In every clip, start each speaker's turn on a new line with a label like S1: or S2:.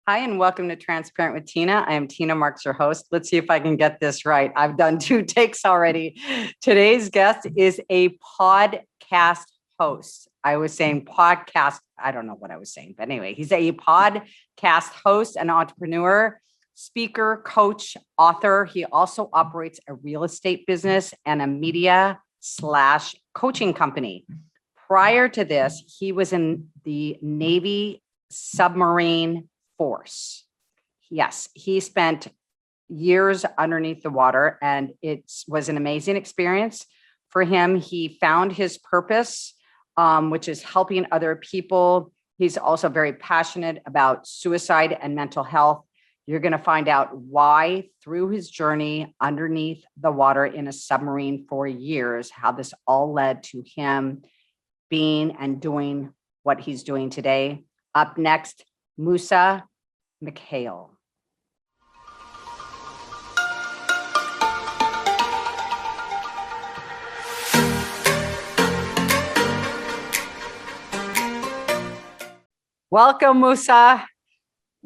S1: Hi, and welcome to Transparent with Tina. I am Tina Marx, your host. Let's see if I can get this right. I've done 2 takes already. Today's guest is a podcast host. I was saying podcast. I don't know what I was saying, but anyway, he's a podcast host, an entrepreneur, speaker, coach, author. He also operates a real estate business and a media/coaching company. Prior to this, he was in the Navy submarine force. Yes, he spent years underneath the water, and it was an amazing experience for him. He found his purpose, which is helping other people. He's also very passionate about suicide and mental health. You're going to find out why through his journey underneath the water in a submarine for years, how this all led to him being and doing what he's doing today. Up next, Moussa Mikhail. Welcome, Moussa.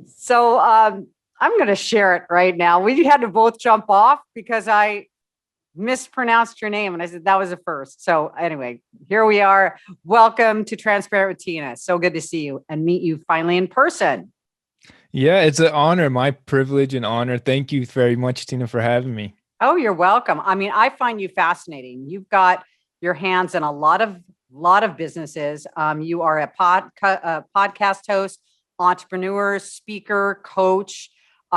S1: So I'm going to share it right now. We had to both jump off because I mispronounced your name, and I said that was a first. So anyway, here we are. Welcome to Transparent with Tina. So good to see you and meet you finally in person.
S2: Yeah, it's an honor, my privilege and honor. Thank you very much, Tina, for having me.
S1: Oh, you're welcome. I mean, I find you fascinating. You've got your hands in a lot of businesses. You are a podcast host, entrepreneur, speaker, coach.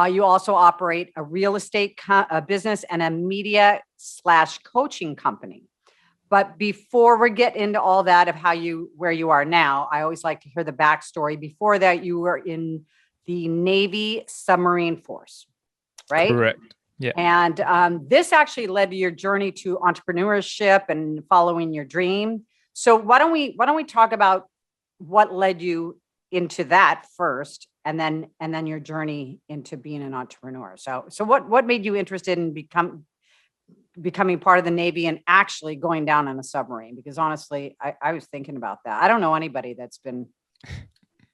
S1: You also operate a real estate business and a media/coaching company. But before we get into all that of where you are now, I always like to hear the backstory. Before that, you were in the Navy submarine force, right?
S2: Correct. Yeah.
S1: And this actually led to your journey to entrepreneurship and following your dream. So why don't we talk about what led you into that first, and then your journey into being an entrepreneur. So what made you interested in becoming part of the Navy and actually going down on a submarine? Because honestly, I was thinking about that. I don't know anybody that's been,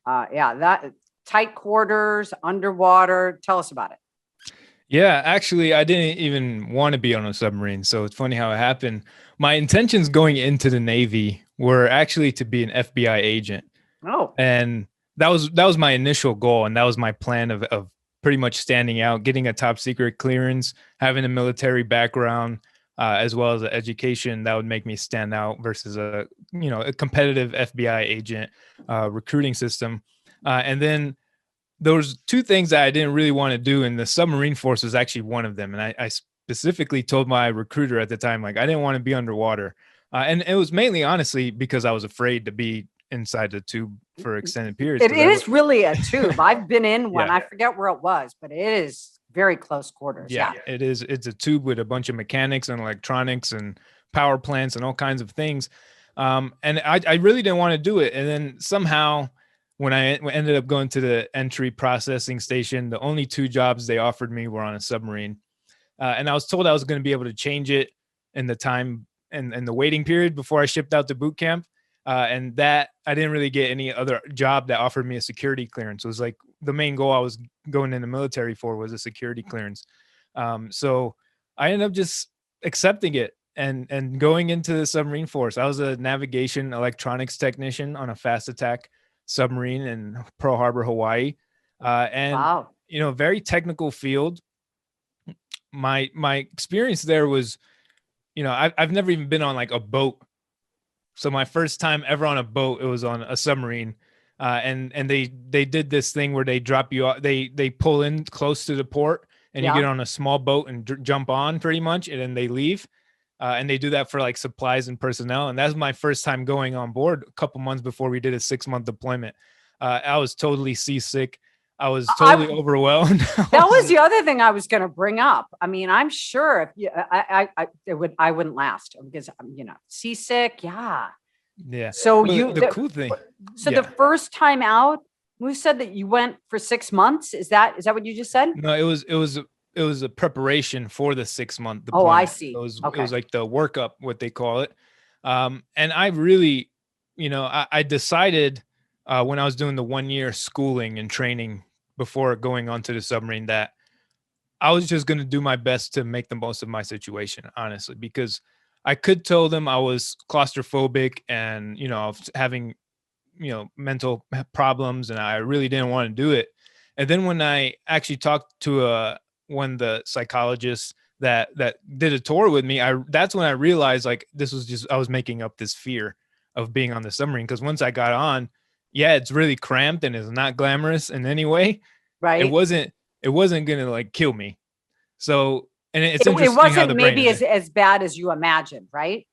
S1: that tight quarters, underwater. Tell us about it.
S2: Yeah, actually, I didn't even want to be on a submarine. So it's funny how it happened. My intentions going into the Navy were actually to be an FBI agent.
S1: Oh.
S2: And that was my initial goal. And that was my plan of pretty much standing out, getting a top secret clearance, having a military background, as well as an education that would make me stand out versus a competitive FBI agent recruiting system. And then there was 2 things that I didn't really want to do, and the submarine force was actually one of them. And I specifically told my recruiter at the time, like, I didn't want to be underwater. And it was mainly, honestly, because I was afraid to be inside the tube for extended periods.
S1: It is really a tube. I've been in one.
S2: Yeah.
S1: I forget where it was, but it is very close quarters.
S2: Yeah, it is. It's a tube with a bunch of mechanics and electronics and power plants and all kinds of things. And I really didn't want to do it. And then somehow, when I ended up going to the entry processing station, the only 2 jobs they offered me were on a submarine. And I was told I was going to be able to change it in the time and the waiting period before I shipped out to boot camp. And that I didn't really get any other job that offered me a security clearance. It was like the main goal I was going in the military for was a security clearance. So I ended up just accepting it and going into the submarine force. I was a navigation electronics technician on a fast attack submarine in Pearl Harbor, Hawaii. And,
S1: wow.
S2: Very technical field. My experience there was, I've never even been on like a boat. So my first time ever on a boat, it was on a submarine. And they did this thing where they drop you off, they pull in close to the port and you get on a small boat and jump on pretty much. And then they leave. And they do that for like supplies and personnel. And that's my first time going on board a couple months before we did a 6-month deployment. I was totally seasick. I was totally overwhelmed.
S1: That was the other thing I was going to bring up. I mean, I'm sure if I wouldn't last because seasick. Yeah.
S2: Yeah.
S1: So
S2: the cool thing.
S1: So the first time out, we said that you went for 6 months. Is that what you just said?
S2: No, it was a preparation for the 6-month deployment.
S1: Oh, I see.
S2: It was like the workup, what they call it. And I really, I decided when I was doing the 1 year schooling and training before going onto the submarine that I was just going to do my best to make the most of my situation, honestly, because I could tell them I was claustrophobic and, I was having, mental problems, and I really didn't want to do it. And then when I actually talked to one of the psychologists that did a tour with me, that's when I realized like this was just, I was making up this fear of being on the submarine. Because once I got on, yeah, it's really cramped and it's not glamorous in any way. It
S1: Right.
S2: wasn't it wasn't gonna like kill me. So, and it's
S1: It
S2: interesting how the
S1: wasn't
S2: brain
S1: maybe
S2: is.
S1: as bad as you imagined, right?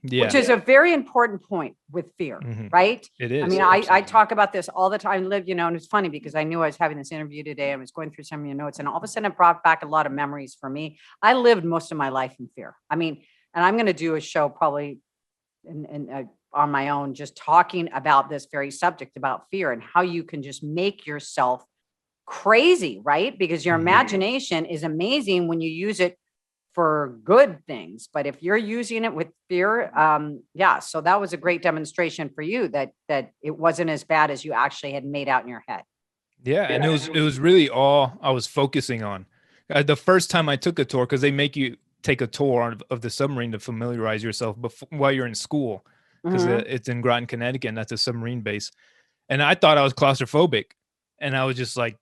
S1: Which
S2: Yeah.
S1: is a very important point with fear,
S2: Mhm.
S1: right?
S2: It
S1: I
S2: is.
S1: mean, I
S2: Absolutely.
S1: talk about this all the time, Liv, and it's funny because I knew I was having this interview today. I was going through some of your notes, and all of a sudden it brought back a lot of memories for me. I lived most of my life in fear. I mean, and I'm going to do a show probably on my own, just talking about this very subject about fear and how you can just make yourself crazy, right? Because your
S2: Mhm.
S1: imagination is amazing when you use it for good things. But if you're using it with fear, yeah. So that was a great demonstration for you that it wasn't as bad as you actually had made out in your head.
S2: Yeah, and it was really all I was focusing on. The first time I took a tour, because they make you take a tour of the submarine to familiarize yourself while you're in school, because
S1: Mhm.
S2: it's in Groton, Connecticut, and that's a submarine base. And I thought I was claustrophobic, and I was just like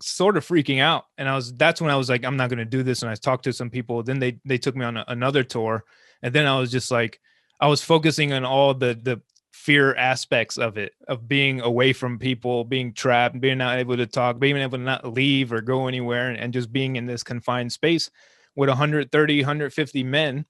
S2: sort of freaking out. And that's when I was like, I'm not going to do this. And I talked to some people. Then they took me on another tour, and then I was just like, I was focusing on all the fear aspects of it, of being away from people, being trapped, being not able to talk, being able to not leave or go anywhere, and just being in this confined space with 130, 150 men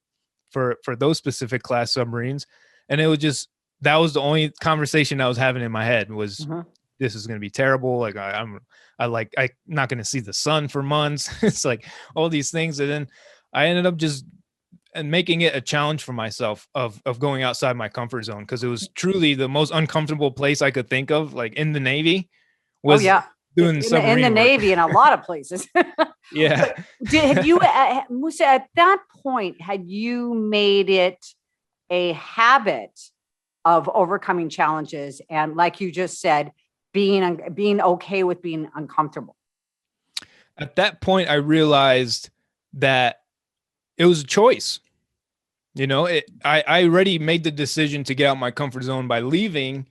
S2: for those specific class submarines. And it was just, that was the only conversation I was having in my head was,
S1: Mhm.
S2: this is going to be terrible. Like I'm not going to see the sun for months. It's like all these things. And then I ended up just and making it a challenge for myself of going outside my comfort zone, because it was truly the most uncomfortable place I could think of, like in the Navy,
S1: Oh
S2: was
S1: yeah.
S2: doing
S1: In the
S2: submarine work.
S1: Navy, in a lot of places.
S2: Yeah.
S1: But had you, Musa, at that point, had you made it a habit of overcoming challenges and, like you just said, being okay with being uncomfortable?
S2: At that point, I realized that it was a choice. I already made the decision to get out my comfort zone by leaving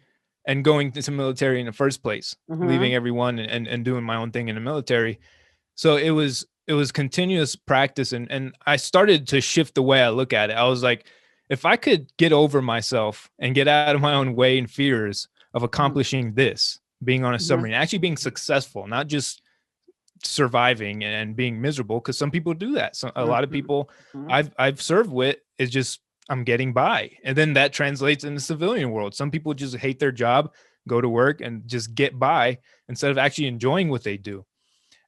S2: and going to the military in the first place, leaving
S1: Mhm.
S2: everyone and doing my own thing in the military. So it was continuous practice, and I started to shift the way I look at it. I was like, if I could get over myself and get out of my own way and fears of
S1: Mhm.
S2: accomplishing this, being on a
S1: Mhm.
S2: submarine, actually being successful, not just surviving and being miserable, because some people do that. So a lot of
S1: Mhm.
S2: people
S1: Mhm.
S2: I've served with is just, I'm getting by, and then that translates in the civilian world. Some people just hate their job, go to work and just get by instead of actually enjoying what they do.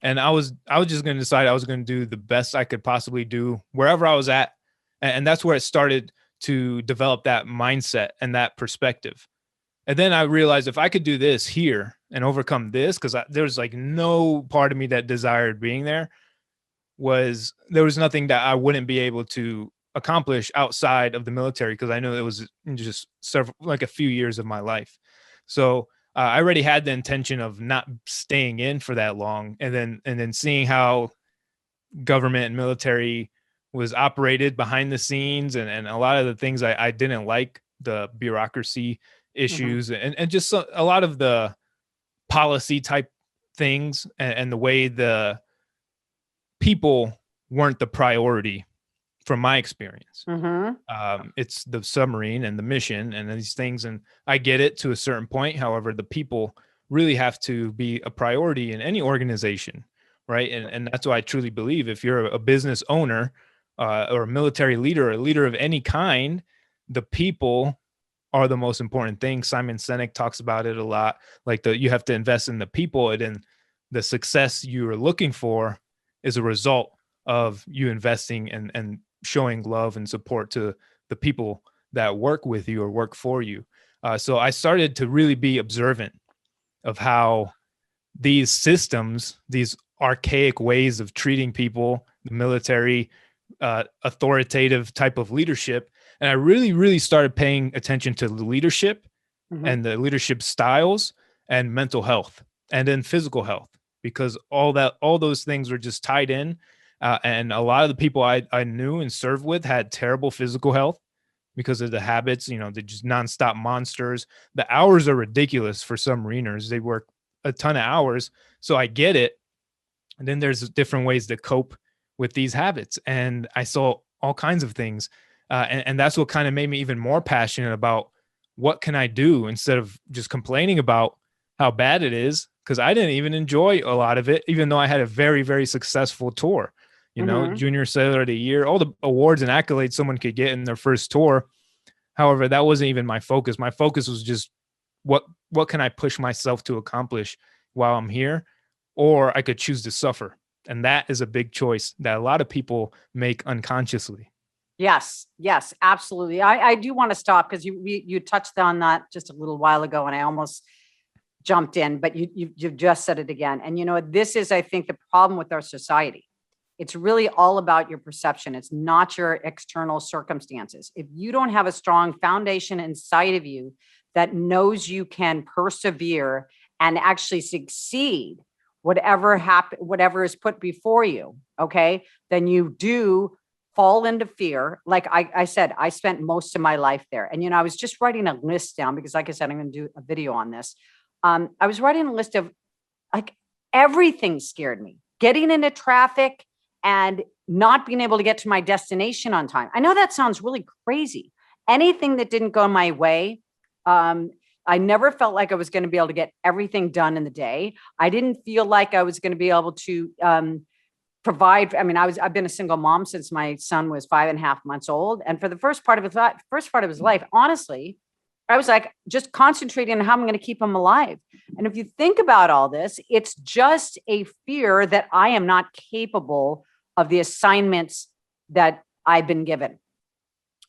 S2: And I was just going to decide I was going to do the best I could possibly do wherever I was at, and that's where it started to develop that mindset and that perspective. And then I realized if I could do this here and overcome this, because there was like no part of me that desired being there, there was nothing that I wouldn't be able to accomplish outside of the military, because I know it was just several, like a few years of my life. So I already had the intention of not staying in for that long, and then seeing how government and military was operated behind the scenes, and a lot of the things I didn't like, the bureaucracy
S1: Mhm.
S2: issues, and just a lot of the policy type things, and the way the people weren't the priority from my experience.
S1: Mhm.
S2: It's the submarine and the mission and these things, and I get it to a certain point. However, the people really have to be a priority in any organization, right? And that's why I truly believe if you're a business owner, or a military leader, or a leader of any kind, the people are the most important thing. Simon Sinek talks about it a lot. Like you have to invest in the people, and then the success you are looking for is a result of you investing and showing love and support to the people that work with you or work for you. So I started to really be observant of how these systems, these archaic ways of treating people, the military, authoritative type of leadership. And I really, really started paying attention to the leadership
S1: Mhm.
S2: and the leadership styles and mental health and then physical health. because all those things were just tied in. And a lot of the people I knew and served with had terrible physical health because of the habits. They're just nonstop monsters. The hours are ridiculous for submariners. They work a ton of hours. So I get it. And then there's different ways to cope with these habits. And I saw all kinds of things. And that's what kind of made me even more passionate about what can I do instead of just complaining about how bad it is, because I didn't even enjoy a lot of it, even though I had a very, very successful tour. Junior Sailor of the Year, all the awards and accolades someone could get in their first tour. However, that wasn't even my focus. My focus was just what can I push myself to accomplish while I'm here, or I could choose to suffer. And that is a big choice that a lot of people make unconsciously.
S1: Yes, absolutely. I do want to stop because you touched on that just a little while ago, and I almost jumped in, but you've just said it again. And this is, I think, the problem with our society. It's really all about your perception. It's not your external circumstances. If you don't have a strong foundation inside of you that knows you can persevere and actually succeed, whatever is put before you, okay, then you do fall into fear. Like I said, I spent most of my life there. And, I was just writing a list down because, like I said, I'm going to do a video on this. I was writing a list of like everything scared me. Getting into traffic and not being able to get to my destination on time. I know that sounds really crazy. Anything that didn't go my way, I never felt like I was going to be able to get everything done in the day. I didn't feel like I was going to be able to provide. I mean, I've been a single mom since my son was 5.5 months old. And for the first part of his life, honestly, I was like just concentrating on how I'm going to keep him alive. And if you think about all this, it's just a fear that I am not capable of the assignments that I've been given.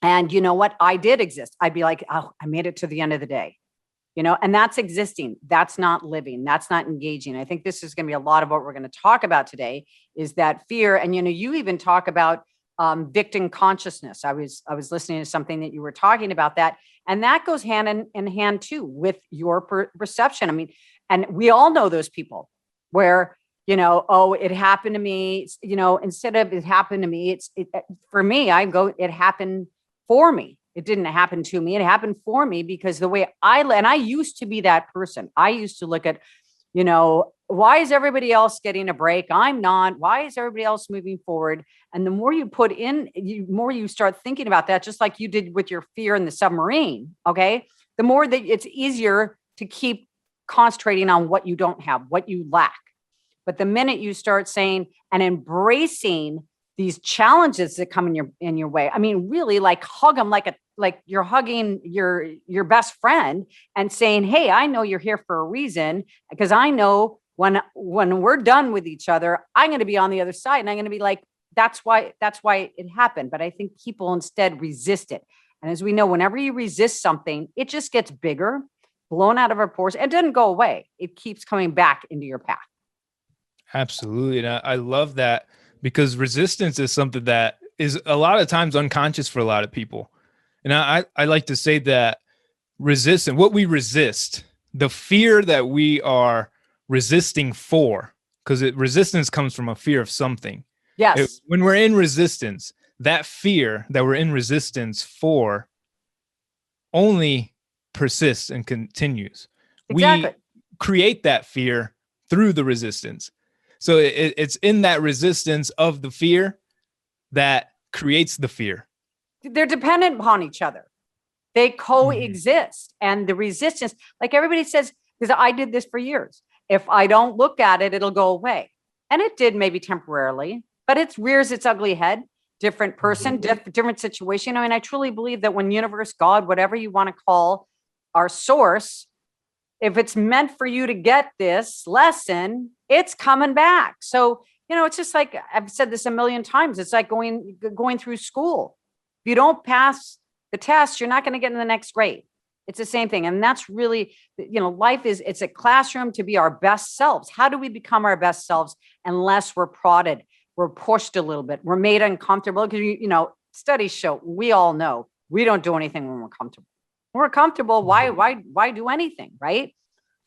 S1: And you know what? I did exist. I'd be like, oh, I made it to the end of the day. And that's existing. That's not living. That's not engaging. I think this is going to be a lot of what we're going to talk about today is that fear. And, you even talk about victim consciousness. I was listening to something that you were talking about that, and that goes hand in hand too with your perception. I mean, and we all know those people where, oh, it happened to me, instead of it happened to me, for me, it happened for me. It didn't happen to me. It happened for me because the way and I used to be that person. I used to look at, why is everybody else getting a break? I'm not. Why is everybody else moving forward? And the more you put in, more you start thinking about that, just like you did with your fear in the submarine. Okay. The more that it's easier to keep concentrating on what you don't have, what you lack. But the minute you start saying and embracing these challenges that come in your way, I mean, really like hug them like you're hugging your best friend and saying, hey, I know you're here for a reason, because I know when we're done with each other, I'm going to be on the other side and I'm going to be like, that's why it happened. But I think people instead resist it. And as we know, whenever you resist something, it just gets bigger, blown out of proportion. It doesn't go away. It keeps coming back into your path.
S2: Absolutely. And I love that, because resistance is something that is a lot of times unconscious for a lot of people. And I like to say that resistance, what we resist, the fear that we are resisting for, because resistance comes from a fear of something.
S1: Yes.
S2: When we're in resistance, that fear that we're in resistance for only persists and continues.
S1: Exactly.
S2: We create that fear through the resistance. So it's in that resistance of the fear that creates the fear.
S1: They're dependent upon each other. They coexist. And the resistance, like everybody says, because I did this for years. If I don't look at it, it'll go away. And it did, maybe temporarily, but it rears its ugly head. Different person, different situation. I mean, I truly believe that when universe, God, whatever you want to call our source, if it's meant for you to get this lesson, it's coming back. So, it's just like, I've said this a million times. It's like going through school. If you don't pass the test, you're not going to get in the next grade. It's the same thing. And that's really, life it's a classroom to be our best selves. How do we become our best selves unless we're prodded, we're pushed a little bit, we're made uncomfortable? Because, studies show, we all know, we don't do anything when we're comfortable. When we're comfortable, why do anything, right?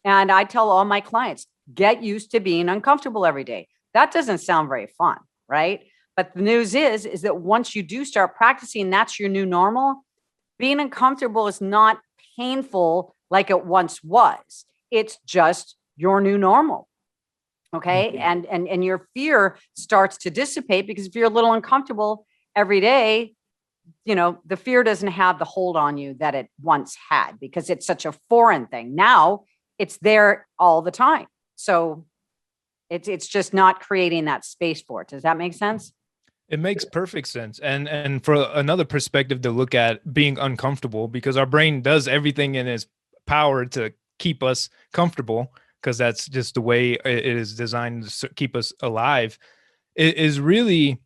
S1: And I tell all my clients, get used to being uncomfortable every day. That doesn't sound very fun, right? But the news is that once you do start practicing, that's your new normal. Being uncomfortable is not painful like it once was. It's just your new normal. Okay.
S2: Mhm.
S1: And your fear starts to dissipate, because if you're a little uncomfortable every day, the fear doesn't have the hold on you that it once had, because it's such a foreign thing. Now it's there all the time. So it's just not creating that space for it. Does that make sense?
S2: It makes perfect sense. And for another perspective to look at being uncomfortable, because our brain does everything in its power to keep us comfortable, because that's just the way it is designed to keep us alive, it is really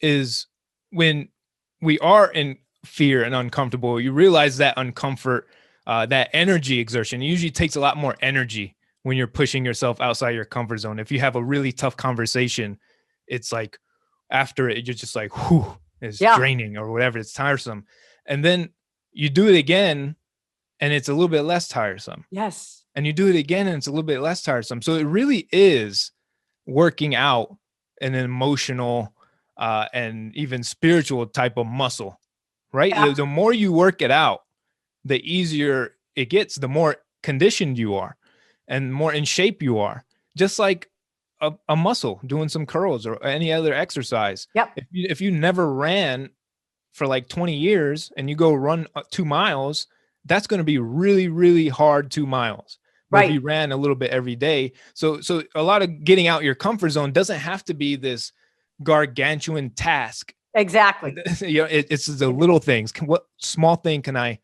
S2: is when we are in fear and uncomfortable, you realize that uncomfort, that energy exertion, it usually takes a lot more energy when you're pushing yourself outside your comfort zone. If you have a really tough conversation, it's like after it, you're just like, whew, it's
S1: Yeah.
S2: draining or whatever, it's tiresome. And then you do it again and it's a little bit less tiresome.
S1: Yes.
S2: And you do it again and it's a little bit less tiresome. So it really is working out an emotional and even spiritual type of muscle, right?
S1: Yeah.
S2: The more you work it out, the easier it gets, the more conditioned you are and more in shape you are. Just like a muscle doing some curls or any other exercise.
S1: Yep.
S2: If you never ran for like 20 years and you go run 2 miles, that's going to be really, really hard 2 miles. But if
S1: Right.
S2: you ran a little bit every day, so a lot of getting out your comfort zone doesn't have to be this gargantuan task.
S1: Exactly.
S2: It's the little things. What small thing can I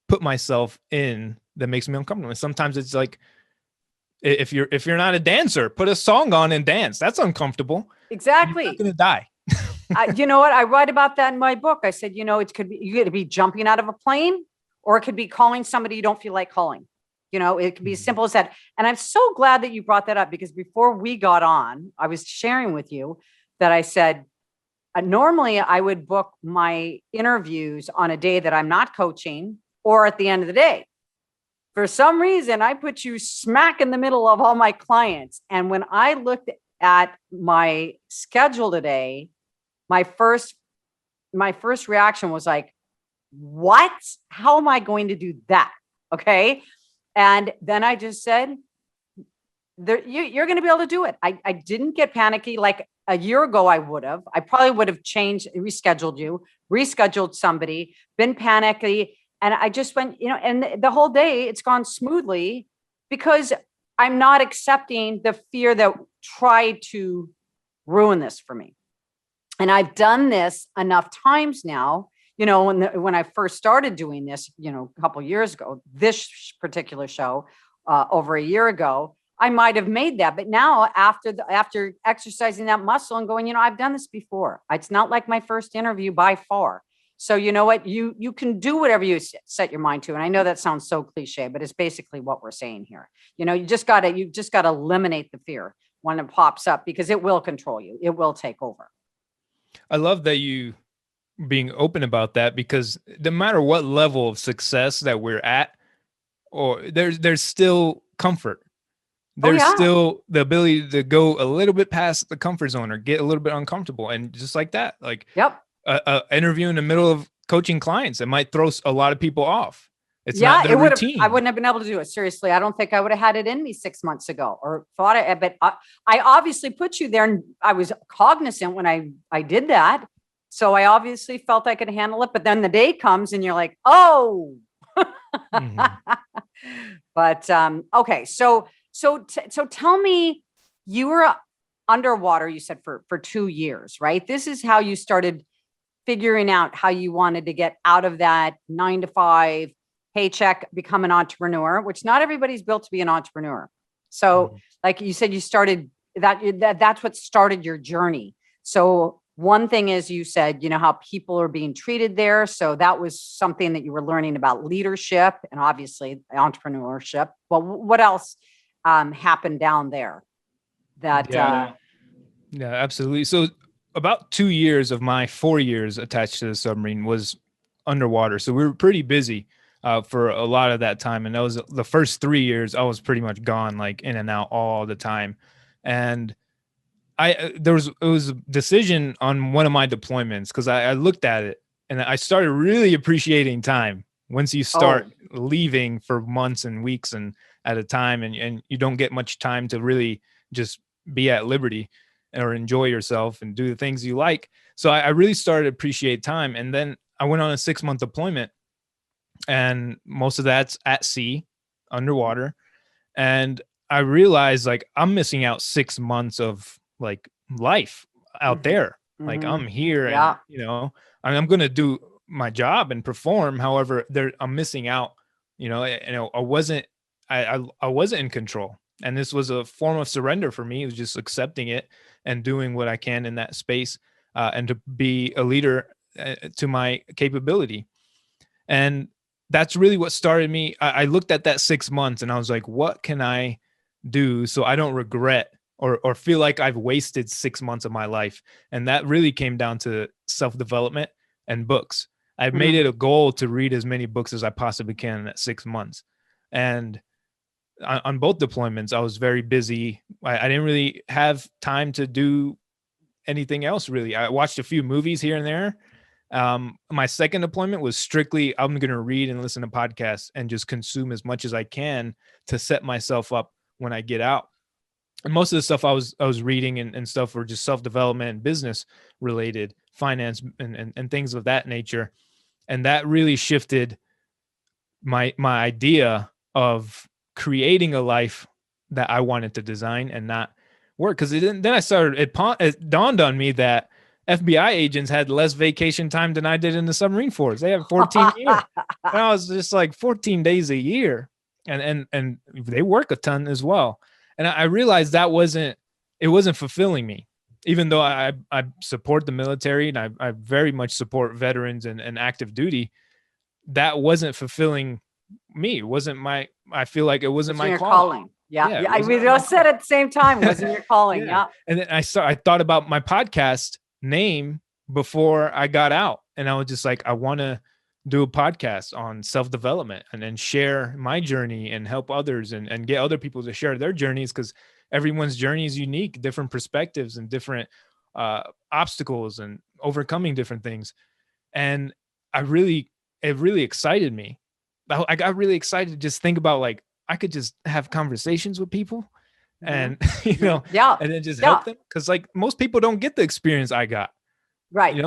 S2: put myself in that makes me uncomfortable? And sometimes it's like, if you're not a dancer, put a song on and dance. That's uncomfortable.
S1: Exactly.
S2: You're not going to die.
S1: You know what? I write about that in my book. I said, it could be, you could be jumping out of a plane, or it could be calling somebody you don't feel like calling. It could be as simple as that. And I'm so glad that you brought that up, because before we got on, I was sharing with you that I said, normally I would book my interviews on a day that I'm not coaching or at the end of the day. For some reason, I put you smack in the middle of all my clients. And when I looked at my schedule today, my first reaction was like, what? How am I going to do that? Okay. And then I just said, you're going to be able to do it. I didn't get panicky. Like a year ago, I probably would have rescheduled somebody, been panicky. And I just went, and the whole day it's gone smoothly, because I'm not accepting the fear that tried to ruin this for me. And I've done this enough times now, when I first started doing this, a couple of years ago, this particular show, over a year ago, I might have made that. But now after exercising that muscle and going, I've done this before. It's not like my first interview by far. So you know what, you can do whatever you set your mind to. And I know that sounds so cliche, but it's basically what we're saying here. You just gotta eliminate the fear when it pops up, because it will control you. It will take over.
S2: I love that you being open about that, because no matter what level of success that we're at, or there's still comfort. There's still the ability to go a little bit past the comfort zone or get a little bit uncomfortable. And just like that, like a interview in the middle of coaching clients, it might throw a lot of people off. It's not their routine.
S1: I wouldn't have been able to do it. Seriously. I don't think I would have had it in me 6 months ago, or thought it, but I obviously put you there, and I was cognizant when I did that. So I obviously felt I could handle it, but then the day comes and you're like, oh, but, okay. So tell me, you were underwater, you said for 2 years, right? This is how you started figuring out how you wanted to get out of that 9 to 5 paycheck, become an entrepreneur, which not everybody's built to be an entrepreneur. So like you said, you started that's what started your journey. So one thing is, you said, how people are being treated there. So that was something that you were learning about leadership and obviously entrepreneurship. Well, what else happened down there?
S2: Yeah, absolutely. So about 2 years of my 4 years attached to the submarine was underwater. So we were pretty busy. for a lot of that time. And that was the first 3 years I was pretty much gone, like in and out all the time. And it was a decision on one of my deployments, because I looked at it and I started really appreciating time once you start leaving for months and weeks and at a time, and you don't get much time to really just be at liberty or enjoy yourself and do the things you like. So I really started to appreciate time. And then I went on a 6-month deployment, and most of that's at sea, underwater. And I realized, like, I'm missing out 6 months of like life out there. Like, I'm here, and I'm going to do my job and perform. However, I'm missing out. I wasn't in control, and this was a form of surrender for me. It was just accepting it and doing what I can in that space, and to be a leader to my capability. And that's really what started me. I looked at that 6 months and I was like, what can I do so I don't regret or feel like I've wasted 6 months of my life? And that really came down to self-development and books. I've made it a goal to read as many books as I possibly can in that 6 months. And on both deployments, I was very busy. I didn't really have time to do anything else, really. I watched a few movies here and there. My second deployment was strictly, I'm going to read and listen to podcasts and just consume as much as I can to set myself up when I get out. And most of the stuff I was reading and stuff were just self-development and business related, finance and things of that nature. And that really shifted my idea of creating a life that I wanted to design and not work. Because then it dawned on me that FBI agents had less vacation time than I did in the submarine force. They have 14 years. And I was just like 14 days a year, and they work a ton as well. And I realized it wasn't fulfilling me, even though I support the military and I very much support veterans and active duty. That wasn't fulfilling me. It wasn't I feel like it wasn't my calling.
S1: Yeah. We all said at the same time, wasn't your calling. Yeah.
S2: And then I thought about my podcast name before I got out, and I was just like, I want to do a podcast on self-development and then share my journey and help others and get other people to share their journeys, because everyone's journey is unique, different perspectives and different obstacles and overcoming different things. And it really excited me. I got really excited to just think about, like, I could just have conversations with people and, and then just help them. Cause like most people don't get the experience I got.
S1: Right.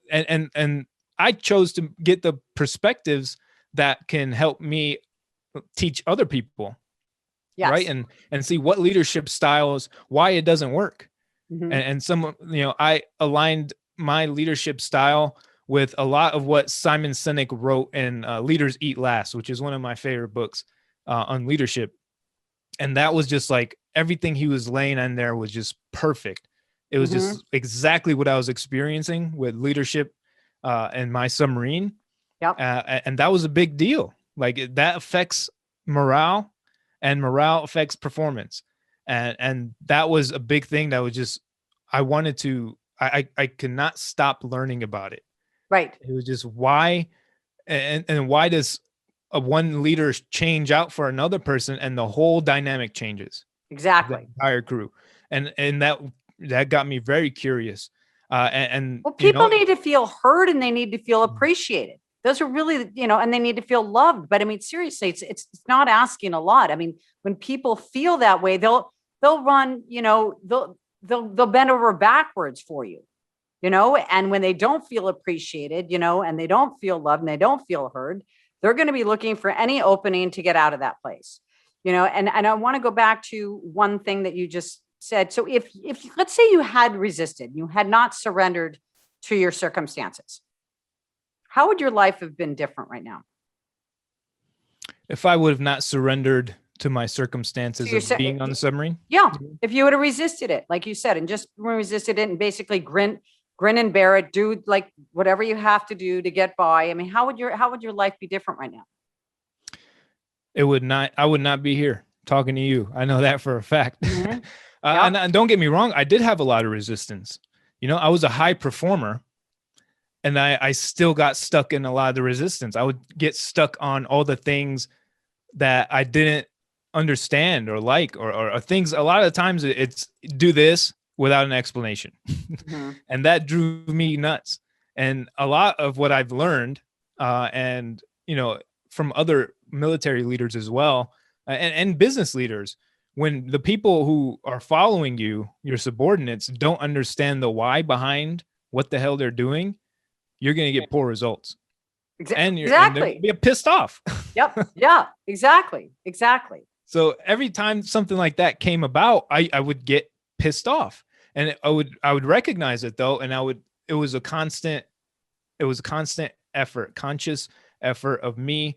S2: And I chose to get the perspectives that can help me teach other people. Yes. Right. And see what leadership styles, why it doesn't work. And some, I aligned my leadership style with a lot of what Simon Sinek wrote in Leaders Eat Last, which is one of my favorite books on leadership. And that was just like, everything he was laying on there was just perfect. It was just exactly what I was experiencing with leadership and my submarine. Yep. And that was a big deal. Like, that affects morale, and morale affects performance. And that was a big thing that was just, I wanted to, I could not stop learning about it.
S1: Right.
S2: It was just why, and why does one leader change out for another person, and the whole dynamic changes.
S1: Exactly.
S2: The entire crew. And that got me very curious. Well,
S1: people need to feel heard, and they need to feel appreciated. Those are really, and they need to feel loved. But I mean, seriously, it's not asking a lot. I mean, when people feel that way, they'll run, they'll bend over backwards for you, and when they don't feel appreciated, and they don't feel loved and they don't feel heard, they're going to be looking for any opening to get out of that place, and I want to go back to one thing that you just said. So if let's say you had resisted, you had not surrendered to your circumstances, how would your life have been different right now?
S2: If I would have not surrendered to my circumstances of being on the submarine?
S1: Yeah. If you would have resisted it, like you said, and just resisted it and basically grin and bear it, do like whatever you have to do to get by. I mean, how would your life be different right now?
S2: It would not. I would not be here talking to you. I know that for a fact. And don't get me wrong, I did have a lot of resistance. I was a high performer, And I still got stuck in a lot of the resistance. I would get stuck on all the things that I didn't understand or like, or things. A lot of the times it's do this without an explanation. And that drew me nuts. And a lot of what I've learned, and, you know, from other military leaders as well, and business leaders, when the people who are following you, your subordinates, don't understand the why behind what the hell they're doing, you're going to get poor results. And they're be pissed off.
S1: Yep. Yeah, exactly. Exactly.
S2: So every time something like that came about, I would get pissed off, and I would recognize it though. And it was a constant effort, conscious effort of me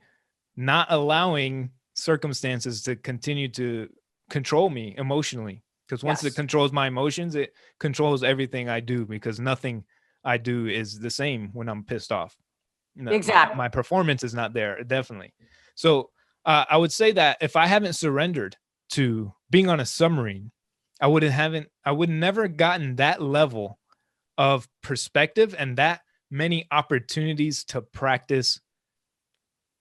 S2: not allowing circumstances to continue to control me emotionally. Because once it controls my emotions, it controls everything I do, because nothing I do is the same when I'm pissed off.
S1: Exactly.
S2: My performance is not there, definitely. So I would say that if I haven't surrendered to being on a submarine, I would never gotten that level of perspective and that many opportunities to practice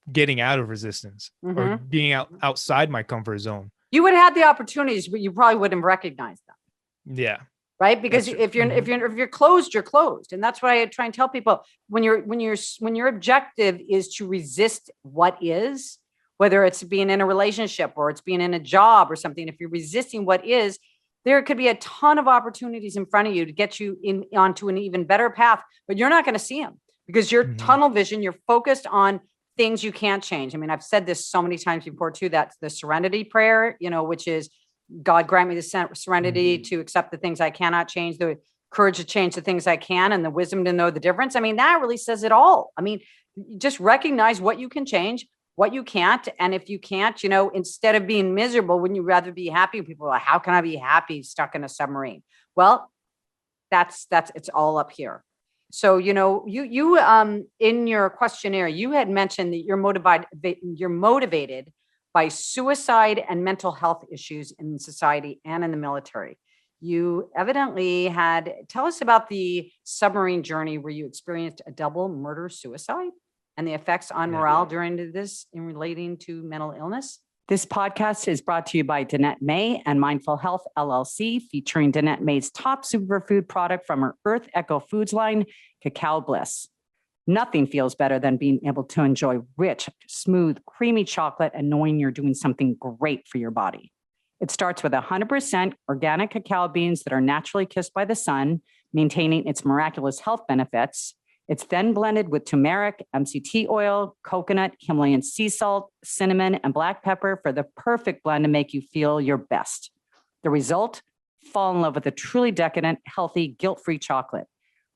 S2: getting out of resistance or being outside my comfort zone.
S1: You would have had the opportunities, but you probably wouldn't have recognized them.
S2: Yeah.
S1: Right. Because if you're closed, you're closed. And that's why I try and tell people, when your objective is to resist what is, whether it's being in a relationship or it's being in a job or something, if you're resisting what is, there could be a ton of opportunities in front of you to get you onto an even better path, but you're not going to see them because you're tunnel vision. You're focused on things you can't change. I mean, I've said this so many times before too, that's the serenity prayer, you know, which is, God grant me the serenity to accept the things I cannot change, the courage to change the things I can, and the wisdom to know the difference. I mean, that really says it all. I mean, just recognize what you can change, what you can't. And if you can't, you know, instead of being miserable, wouldn't you rather be happy? People are like, how can I be happy stuck in a submarine? Well, it's all up here. So, you know, you in your questionnaire, you had mentioned that you're motivated by suicide and mental health issues in society and in the military. You evidently tell us about the submarine journey where you experienced a double murder suicide and the effects on morale during this in relating to mental illness. This podcast is brought to you by 𝑦𝒑𝒑𝒓𝒐𝒂𝒄𝒉 and Mindful Health LLC, featuring 𝑦𝒑𝒑𝒓𝒐𝒂𝒄𝒉's top superfood product from her ☆Eco Foods line, Cacao Bliss. Nothing feels better than being able to enjoy rich, smooth, creamy chocolate and knowing you're doing something great for your body. It starts with 100% organic cacao beans that are naturally kissed by the sun, maintaining its miraculous health benefits. It's then blended with turmeric, MCT oil, coconut, Himalayan sea salt, cinnamon, and black pepper for the perfect blend to make you feel your best. The result? Fall in love with a truly decadent, healthy, guilt-free chocolate,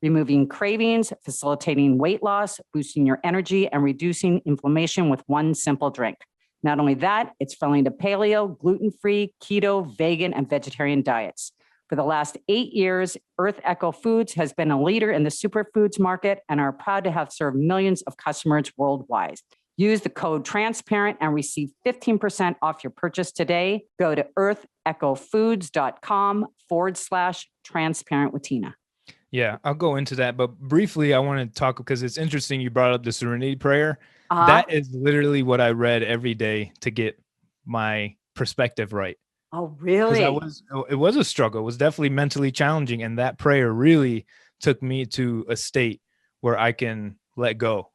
S1: removing cravings, facilitating weight loss, boosting your energy, and reducing inflammation with one simple drink. Not only that, it's friendly to paleo, gluten-free, keto, vegan, and vegetarian diets. For the last 8 years, ☆Eco Foods has been a leader in the superfoods market and are proud to have served millions of customers worldwide. Use the code TRANSPARENT and receive 15% off your purchase today. Go to ☆ecofoods.com/transparent with Tina.
S2: Yeah, I'll go into that. But briefly, I want to talk because it's interesting you brought up the serenity prayer. That is literally what I read every day to get my perspective right.
S1: Oh, really?
S2: It was a struggle. It was definitely mentally challenging. And that prayer really took me to a state where I can let go.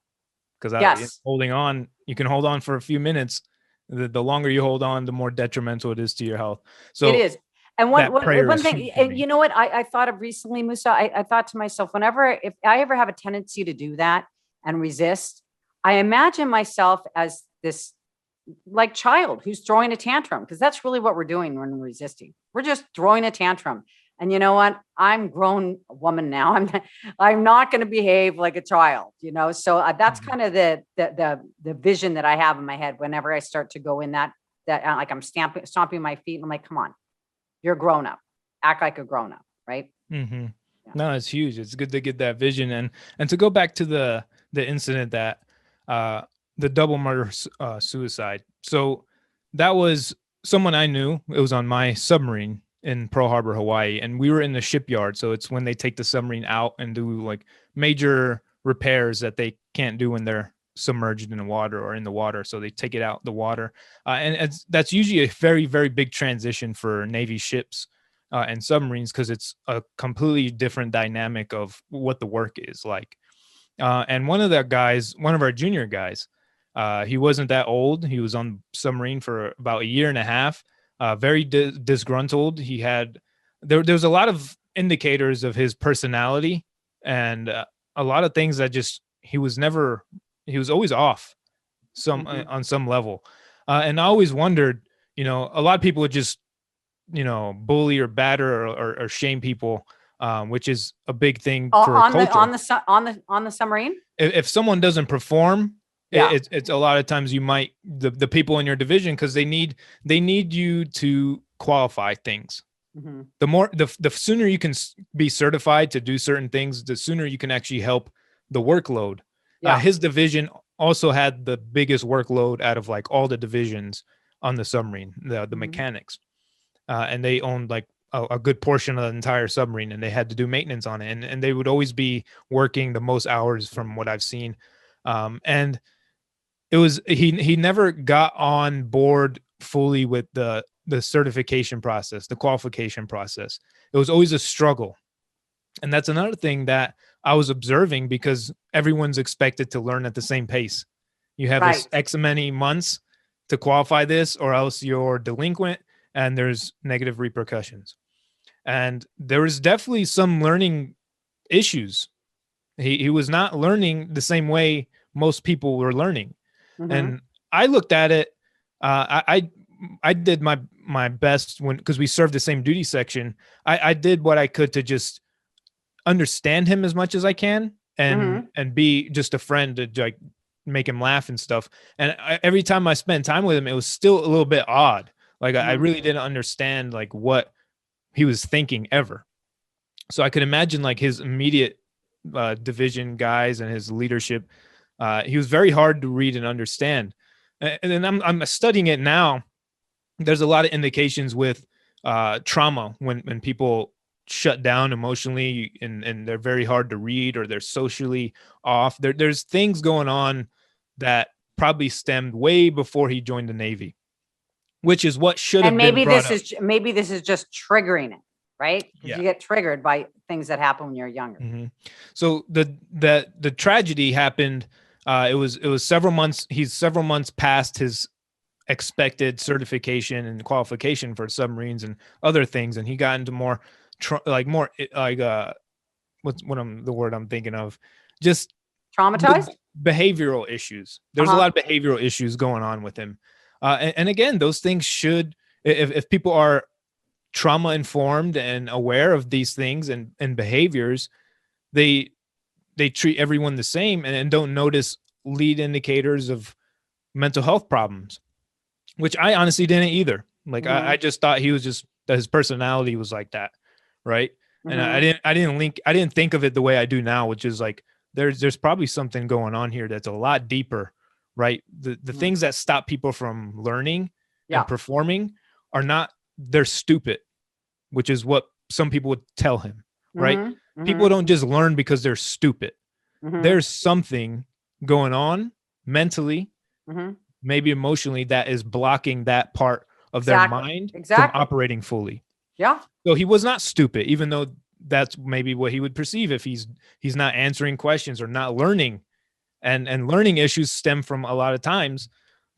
S2: Because holding on, you can hold on for a few minutes. The longer you hold on, the more detrimental it is to your health. So
S1: it is. And one thing, you know what I thought of recently, Moussa, I thought to myself, if I ever have a tendency to do that and resist, I imagine myself as this like child who's throwing a tantrum, because that's really what we're doing when we're resisting. We're just throwing a tantrum. And you know what? I'm a grown woman now. I'm not going to behave like a child, you know? So that's kind of the vision that I have in my head whenever I start to go in that like I'm stomping my feet and I'm like, come on, you're grown up, act like a grown up. Right.
S2: Yeah. No, it's huge. It's good to get that vision. And to go back to the incident that, the double murder suicide. So that was someone I knew. It was on my submarine in Pearl Harbor, Hawaii, and we were in the shipyard. So it's when they take the submarine out and do like major repairs that they can't do when they're submerged in the water or in the water. So they take it out the water. And that's usually a very, very big transition for Navy ships and submarines, because it's a completely different dynamic of what the work is like. And one of our junior guys, he wasn't that old. He was on submarine for about a year and a half, very disgruntled. There was a lot of indicators of his personality, and a lot of things that just, he was always off on some level. And I always wondered, a lot of people would just, bully or batter or shame people, which is a big thing for
S1: on
S2: culture.
S1: on the submarine.
S2: If someone doesn't perform,
S1: Yeah.
S2: it's a lot of times you might, the people in your division, because they need you to qualify things. The sooner you can be certified to do certain things, the sooner you can actually help the workload. His division also had the biggest workload out of like all the divisions on the submarine, the mechanics, and they owned like a good portion of the entire submarine, and they had to do maintenance on it, and they would always be working the most hours from what I've seen. And it was, he never got on board fully with the certification process, the qualification process. It was always a struggle. And that's another thing that I was observing, because everyone's expected to learn at the same pace. You have this X many months to qualify this, or else you're delinquent and there's negative repercussions. And there was definitely some learning issues. He was not learning the same way most people were learning. And I looked at it. I did my best because we served the same duty section. I did what I could to just understand him as much as I can, and be just a friend to like make him laugh and stuff. And every time I spent time with him, it was still a little bit odd. Like I really didn't understand like what he was thinking ever. So I could imagine like his immediate division guys and his leadership. He was very hard to read and understand. And then I'm studying it now. There's a lot of indications with trauma when people shut down emotionally, and they're very hard to read, or they're socially off. There's things going on that probably stemmed way before he joined the Navy, which is what should have been brought up.
S1: Maybe this is just triggering it, right?
S2: Yeah.
S1: You get triggered by things that happen when you're younger.
S2: So the tragedy happened. It was several months. He's several months past his expected certification and qualification for submarines and other things, and he got into more the word I'm thinking of, just
S1: Traumatized
S2: behavioral issues. There's a lot of behavioral issues going on with him, and again, those things should, if people are trauma informed and aware of these things and behaviors, they treat everyone the same and don't notice lead indicators of mental health problems, which I honestly didn't either. Like I just thought he was just, that his personality was like that, right? And I didn't think of it the way I do now, which is like there's probably something going on here that's a lot deeper, right? The things that stop people from learning and performing are not, they're stupid, which is what some people would tell him, right? People don't just learn because they're stupid. There's something going on mentally, maybe emotionally, that is blocking that part of their mind from operating fully.
S1: Yeah.
S2: So he was not stupid, even though that's maybe what he would perceive if he's not answering questions or not learning. And learning issues stem from, a lot of times,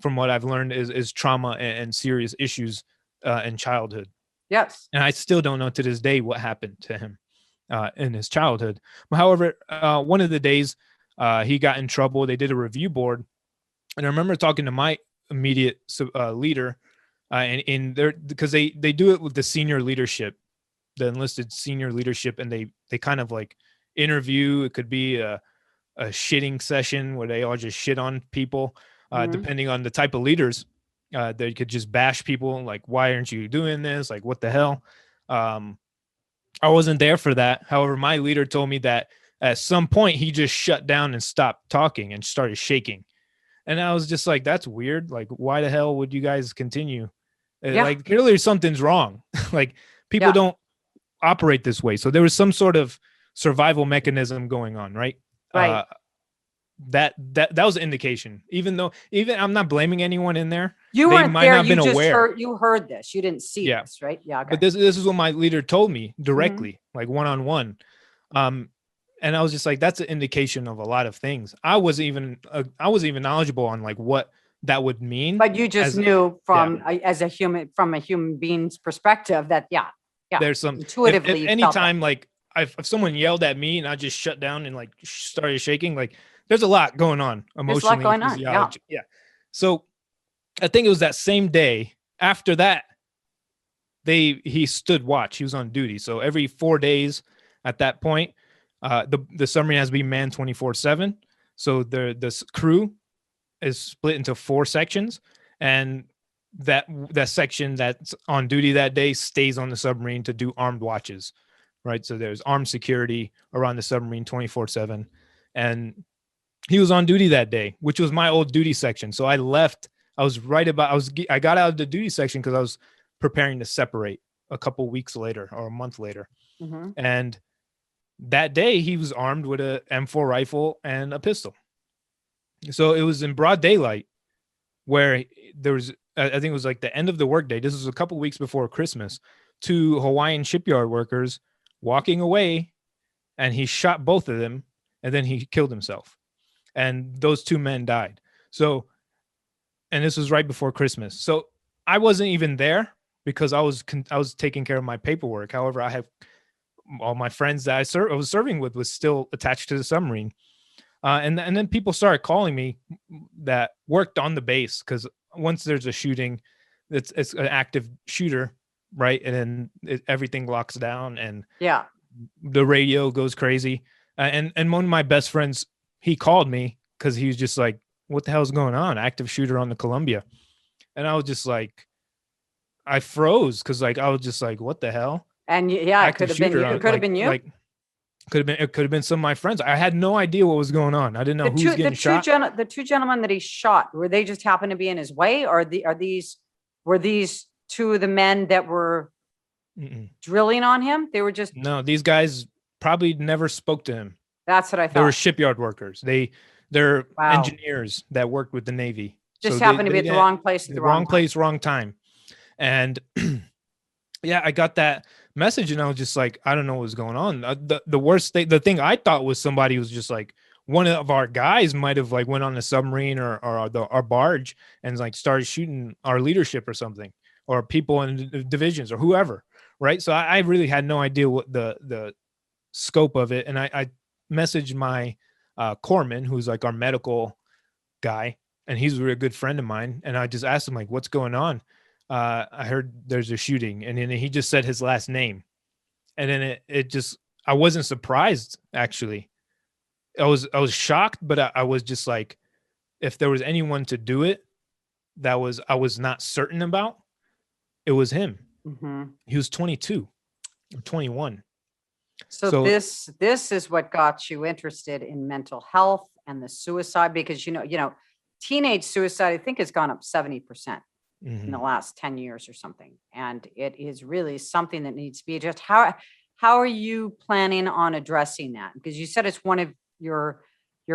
S2: from what I've learned, is trauma and serious issues in childhood.
S1: Yes.
S2: And I still don't know to this day what happened to him in his childhood. However, one of the days he got in trouble. They did a review board, and I remember talking to my immediate leader, and in there, because they do it with the senior leadership, the enlisted senior leadership, and they kind of like interview. It could be a shitting session where they all just shit on people, depending on the type of leaders. They could just bash people, like, why aren't you doing this? Like, what the hell? I wasn't there for that. However, my leader told me that at some point he just shut down and stopped talking and started shaking. And I was just like, that's weird. Like, why the hell would you guys continue? Like, clearly something's wrong. Like, people don't operate this way. So there was some sort of survival mechanism going on, right?
S1: Right.
S2: that was an indication. Even I'm not blaming anyone in there.
S1: You
S2: They
S1: weren't
S2: might
S1: there.
S2: not have
S1: You
S2: been
S1: just
S2: aware.
S1: heard this. You didn't see
S2: Yeah.
S1: this, right? Yeah. Okay.
S2: But this is what my leader told me directly, like one-on-one. And I was just like, that's an indication of a lot of things. I wasn't even knowledgeable on like what that would mean.
S1: But you just
S2: as-
S1: knew from from a human being's perspective that
S2: there's some
S1: intuitively.
S2: if anytime like if someone yelled at me and I just shut down and like started shaking, like there's a lot going on emotionally.
S1: There's a lot going on,
S2: physiology. Yeah. So I think it was that same day after that, he stood watch. He was on duty. So every 4 days at that point, the submarine has to be manned 24/7. So the crew is split into 4 sections, and that section that's on duty that day stays on the submarine to do armed watches, right? So there's armed security around the submarine 24/7, and he was on duty that day, which was my old duty section. So I left. I got out of the duty section because I was preparing to separate a couple weeks later or a month later, and that day he was armed with a M4 rifle and a pistol. So it was in broad daylight, where there was, I think it was like the end of the workday. This was a couple weeks before Christmas. 2 Hawaiian shipyard workers walking away, and he shot both of them, and then he killed himself. And those 2 men died. So, and this was right before Christmas. So I wasn't even there because I was taking care of my paperwork. However, I have all my friends that I was serving with was still attached to the submarine. And then people started calling me that worked on the base, because once there's a shooting, it's an active shooter, right? And then everything locks down, and the radio goes crazy. And one of my best friends, he called me because he was just like, "What the hell's going on? Active shooter on the Columbia," and I was just like, I froze because like I was just like, "What the hell?"
S1: And it could have been you. It could have been you.
S2: Like, it could have been some of my friends. I had no idea what was going on. I didn't know who was getting shot.
S1: The 2 gentlemen that he shot, were they just happened to be in his way, or were these 2 of the men that were drilling on him? They were just
S2: no. These guys probably never spoke to him.
S1: That's what I thought.
S2: They were shipyard workers. They're engineers that worked with the Navy.
S1: Just happened to be at the wrong place at the wrong
S2: place, wrong time. And yeah, I got that message and I was just like, I don't know what was going on. The worst thing, the thing I thought was somebody was just like, one of our guys might have like went on a submarine or our barge and like started shooting our leadership or something, or people in divisions or whoever. Right. So I really had no idea what the scope of it. And I messaged my corpsman, who's like our medical guy, and he's a really good friend of mine. And I just asked him like, what's going on? I heard there's a shooting, and then he just said his last name. And then it just, I wasn't surprised, actually. I was shocked, but I was just like, if there was anyone to do it I was not certain about, it was him. He was 22 or 21.
S1: So this is what got you interested in mental health and the suicide, because teenage suicide, I think, has gone up 70% in the last 10 years or something. And it is really something that needs to be addressed. How are you planning on addressing that? Because you said it's one of your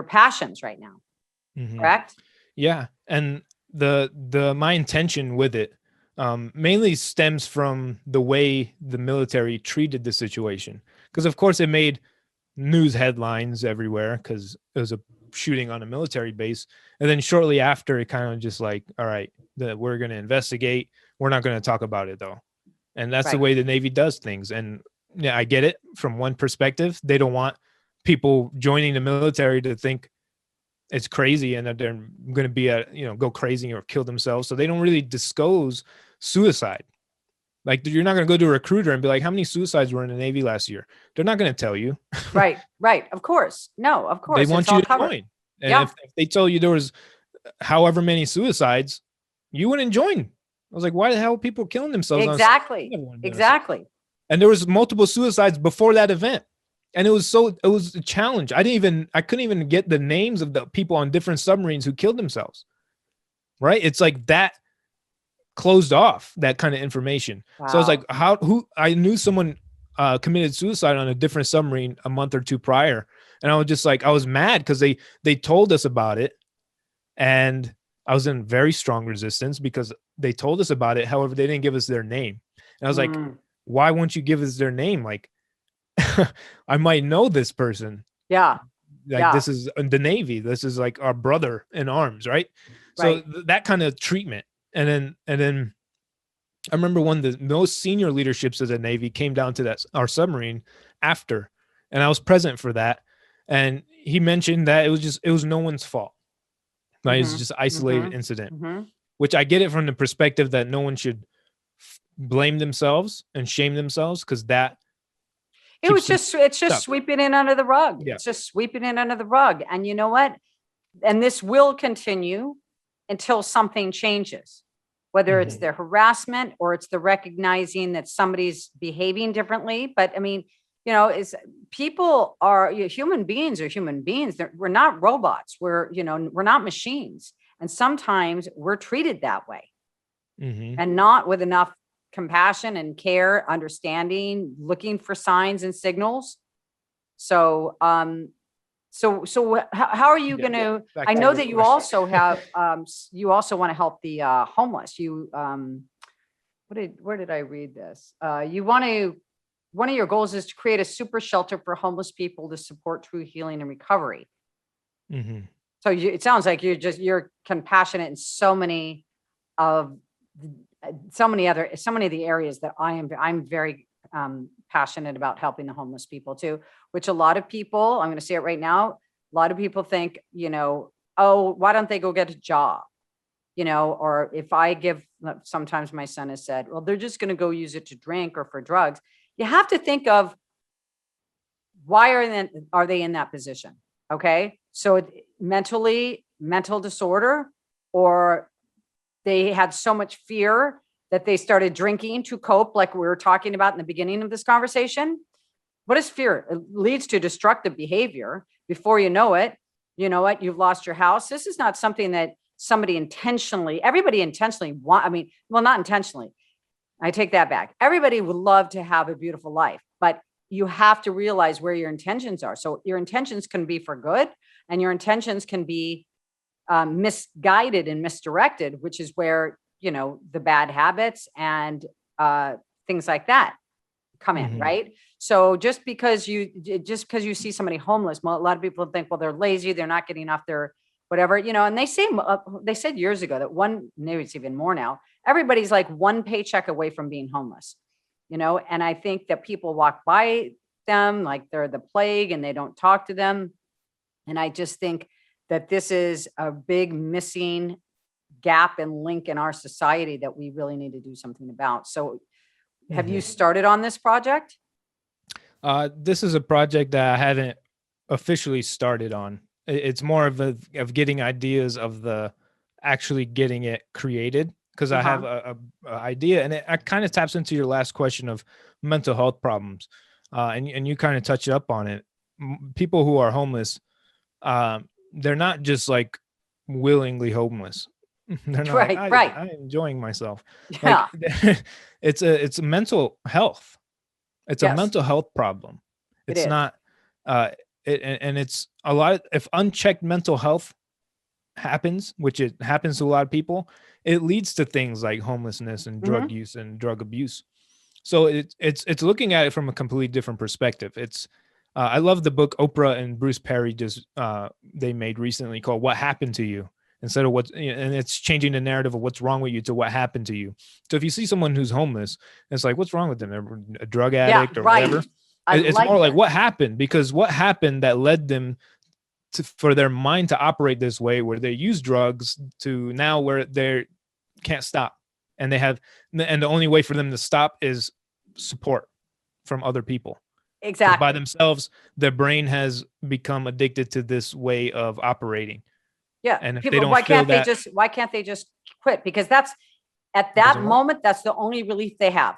S1: passions right now, correct?
S2: Yeah. And my intention with it mainly stems from the way the military treated the situation. Because of course it made news headlines everywhere because it was a shooting on a military base. And then shortly after, it kind of just like, all right, we're going to investigate. We're not going to talk about it though. And that's the way the Navy does things. And yeah, I get it from one perspective. They don't want people joining the military to think it's crazy and that they're going to be go crazy or kill themselves. So they don't really disclose suicide. Like, you're not going to go to a recruiter and be like, how many suicides were in the Navy last year? They're not going to tell you.
S1: Right. Of course. No, of course.
S2: They want you to join. And if they told you there was however many suicides, you wouldn't join. I was like, why the hell are people killing themselves?
S1: Exactly.
S2: And there was multiple suicides before that event. And it was a challenge. I couldn't even get the names of the people on different submarines who killed themselves. Right. It's like that closed off that kind of information. Wow. So I was like, I knew someone committed suicide on a different submarine a month or two prior. And I was just like, I was mad because they told us about it. And I was in very strong resistance because they told us about it. However, they didn't give us their name. And I was like, why won't you give us their name? Like, I might know this person.
S1: Yeah.
S2: Like, this is the Navy. This is like our brother in arms, right? So that kind of treatment. And then I remember one of the most senior leaderships of the Navy came down to our submarine after, and I was present for that. And he mentioned that it was no one's fault. Right? It's just an isolated incident, which I get it from the perspective that no one should blame themselves and shame themselves, because that
S1: it's just sweeping it under the rug.
S2: Yeah.
S1: It's just sweeping it under the rug. And you know what? And this will continue until something changes, whether it's the harassment or it's the recognizing that somebody's behaving differently. But I mean, people are human beings are human beings. We're not robots. We're not machines. And sometimes we're treated that way and not with enough compassion and care, understanding, looking for signs and signals. So, how are you going to, I know that you also have, you also want to help the homeless. Where did I read this? One of your goals is to create a super shelter for homeless people to support true healing and recovery. So it sounds like you're compassionate in so many of the areas that I'm very passionate about helping the homeless people too, which a lot of people, I'm going to say it right now, a lot of people think, oh, why don't they go get a job? Or if I give, sometimes my son has said, well, they're just going to go use it to drink or for drugs. You have to think of why are they in that position? Okay. So mental disorder, or they had so much fear that they started drinking to cope, like we were talking about in the beginning of this conversation. What is fear? It leads to destructive behavior. Before you know it, you know what? You've lost your house. This is not something that everybody intentionally not intentionally. I take that back. Everybody would love to have a beautiful life, but you have to realize where your intentions are. So your intentions can be for good, and your intentions can be misguided and misdirected, which is where, the bad habits and things like that come in, right? So just because you see somebody homeless, a lot of people think, well, they're lazy, they're not getting off their whatever, and they said years ago that maybe it's even more now, everybody's like one paycheck away from being homeless, and I think that people walk by them like they're the plague and they don't talk to them. And I just think that this is a big missing gap and link in our society that we really need to do something about. So have you started on this project?
S2: This is a project that I haven't officially started on. It's more of getting ideas of actually getting it created, because I have a idea, and it kind of taps into your last question of mental health problems. And you kind of touched up on it. People who are homeless, they're not just like willingly homeless. They're not right. I'm enjoying myself.
S1: Yeah.
S2: Like, it's a mental health. It's a mental health problem. It's not, and it's a lot if unchecked mental health happens, which it happens to a lot of people, it leads to things like homelessness and drug use and drug abuse. So it's looking at it from a completely different perspective. It's I love the book Oprah and Bruce Perry they made recently called "What Happened to You," instead of and it's changing the narrative of what's wrong with you to what happened to you. So if you see someone who's homeless, it's like, what's wrong with them? They're a drug addict or whatever. It's more like what happened, because what happened that led them for their mind to operate this way, where they use drugs to now where they can't stop, and the only way for them to stop is support from other people.
S1: Exactly.
S2: By themselves, their brain has become addicted to this way of operating.
S1: Yeah.
S2: And if
S1: people,
S2: they don't
S1: why can't they just quit? Because that's at that moment, that's the only relief they have.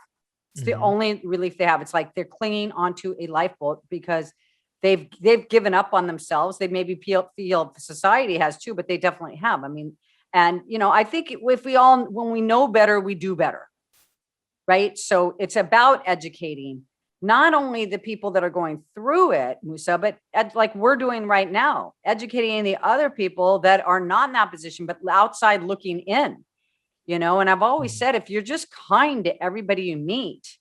S1: It's the only relief they have. It's like they're clinging onto a lifeboat because they've given up on themselves. They maybe feel society has too, but they definitely have. I mean, and I think when we know better, we do better. Right. So it's about educating not only the people that are going through it, Moussa, but like we're doing right now, educating the other people that are not in that position, but outside looking in, and I've always said, if you're just kind to everybody you meet,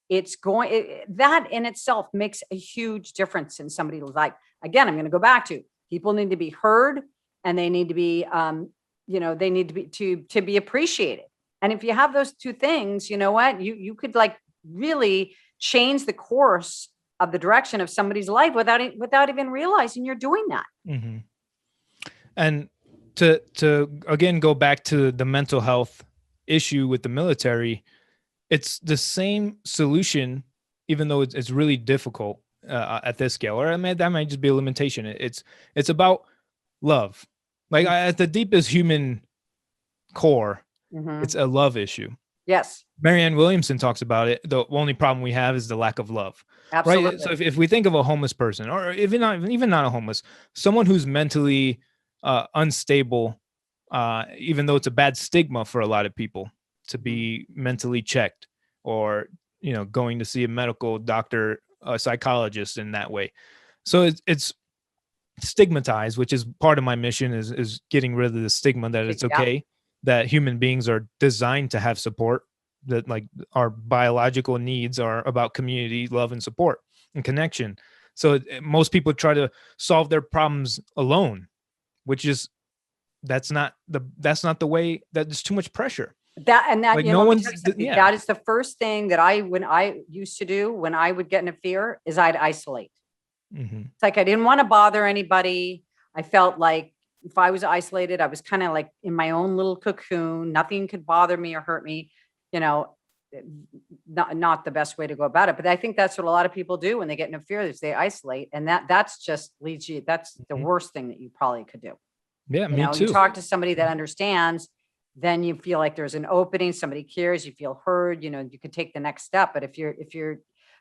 S1: it's that in itself makes a huge difference in somebody's life. Again, I'm going to go back to people need to be heard, and they need to be, they need to be to be appreciated. And if you have those two things, you know what, you could like really change the course of the direction of somebody's life without even realizing you're doing that.
S2: Mm-hmm. And to again go back to the mental health issue with the military, it's the same solution, even though it's really difficult at this scale, or that might just be a limitation. It's about love, like at the deepest human core. It's a love issue.
S1: Yes.
S2: Marianne Williamson talks about it. The only problem we have is the lack of love.
S1: Absolutely.
S2: Right. So if we think of a homeless person, or even not a homeless, someone who's mentally unstable, even though it's a bad stigma for a lot of people to be mentally checked, or going to see a medical doctor, a psychologist in that way. So it's stigmatized, which is part of my mission, is getting rid of the stigma that it's okay that human beings are designed to have support, that like our biological needs are about community, love, and support and connection. So most people try to solve their problems alone, which is that's not the way. That's too much pressure.
S1: That
S2: like no one's
S1: that is the first thing that when I used to do when I would get in a fear is I'd isolate. It's like I didn't want to bother anybody. I felt like if I was isolated, I was kind of like in my own little cocoon. Nothing could bother me or hurt me. Not the best way to go about it. But I think that's what a lot of people do when they get in a fear, is they isolate, and that's just leads you. That's the worst thing that you probably could do.
S2: Yeah, me too.
S1: You talk to somebody that understands, then you feel like there's an opening, somebody cares, you feel heard, you could take the next step. But if you're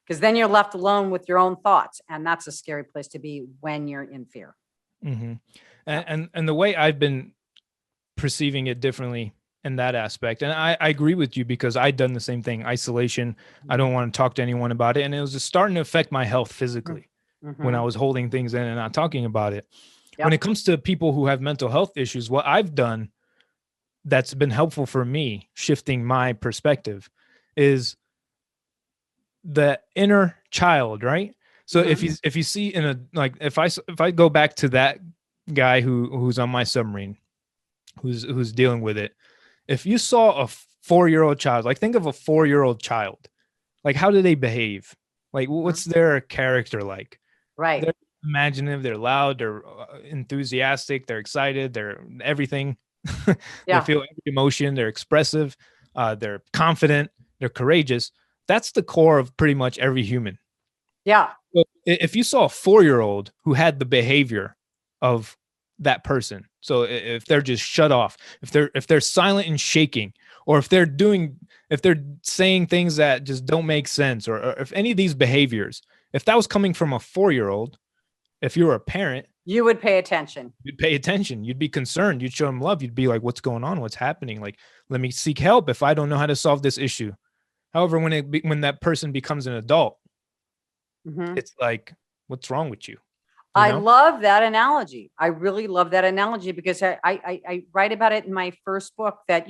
S1: because then you're left alone with your own thoughts, and that's a scary place to be when you're in fear.
S2: And the way I've been perceiving it differently in that aspect, and I agree with you, because I'd done the same thing. Isolation. I don't want to talk to anyone about it, and it was just starting to affect my health physically when I was holding things in and not talking about it. When it comes to people who have mental health issues, what I've done that's been helpful for me, shifting my perspective, is the inner child, right? So if you see if I go back to that guy who's on my submarine, who's dealing with it, if you saw a 4-year-old child, like think of a 4-year-old child, like how do they behave? Like what's their character like?
S1: Right.
S2: They're imaginative, they're loud, they're enthusiastic, they're excited, they're everything. They feel every emotion, they're expressive, they're confident, they're courageous. That's the core of pretty much every human.
S1: Yeah.
S2: So if you saw a 4-year-old who had the behavior of that person, so if they're just shut off, if they're silent and shaking, or if they're saying things that just don't make sense, or if any of these behaviors, if that was coming from a 4-year-old, if you were a parent,
S1: you would pay attention.
S2: You'd pay attention. You'd be concerned. You'd show them love. You'd be like, what's going on? What's happening? Like, let me seek help if I don't know how to solve this issue. However, when that person becomes an adult, it's like, what's wrong with you?
S1: I love that analogy. I really love that analogy, because I write about it in my first book that,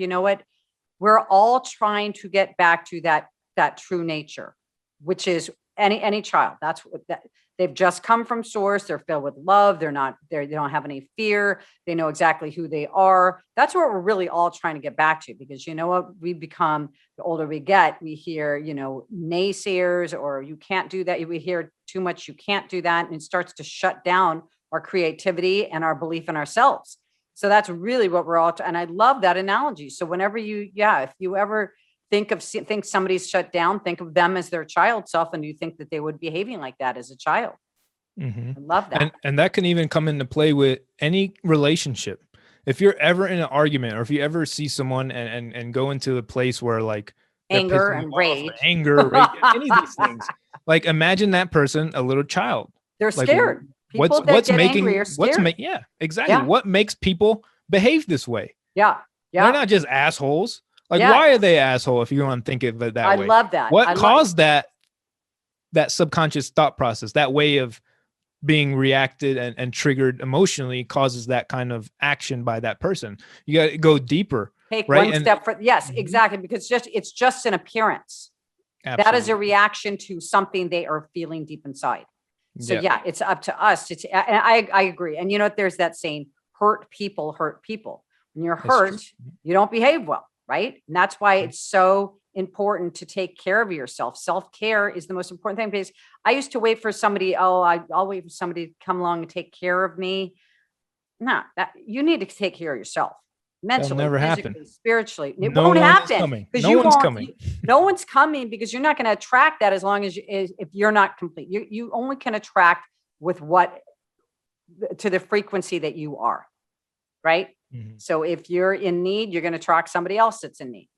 S1: we're all trying to get back to that true nature, which is any child. That's what they've just come from source. They're filled with love. They don't have any fear. They know exactly who they are. That's what we're really all trying to get back to, because we become, the older we get, we hear, naysayers, or you can't do that. We hear too much, you can't do that. And it starts to shut down our creativity and our belief in ourselves. So that's really what we're all, and I love that analogy. So whenever if you ever think somebody's shut down, think of them as their child self, and you think that they would be behaving like that as a child. I love that.
S2: And that can even come into play with any relationship. If you're ever in an argument, or if you ever see someone and go into a place where like
S1: anger and rage,
S2: any of these things, like imagine that person a little child.
S1: They're scared.
S2: What makes people behave this way?
S1: Yeah.
S2: They're not just assholes. Like, why are they asshole? If you want to think of it that way,
S1: I love that.
S2: What caused that that subconscious thought process, that way of being reacted and triggered emotionally causes that kind of action by that person. You got to go deeper.
S1: Take
S2: right?
S1: one
S2: And
S1: step for, yes,
S2: Mhm.
S1: exactly. Because it's just an appearance. That is a
S2: absolutely.
S1: reaction to something they are feeling deep inside. So
S2: Yeah.
S1: yeah, it's up to us to, and I agree. And you know, there's that saying, hurt people. When you're
S2: It's true.
S1: hurt, you don't behave well, right? And that's why it's so important to take care of yourself. Self-care is the most important thing, because I used to wait for somebody, I'll wait for somebody to come along and take care of me. No, that you need to take care of yourself.
S2: That'll
S1: Mentally,
S2: never happen.
S1: physically, spiritually. It
S2: No
S1: won't
S2: one is
S1: happen
S2: coming.
S1: because
S2: No
S1: you
S2: one's
S1: won't.
S2: coming.
S1: No one's coming because you're not going to attract that as long as if you're not complete. You only can attract with what to the frequency that you are, right?
S2: Mhm.
S1: So if you're in need, you're going to attract somebody else that's in need,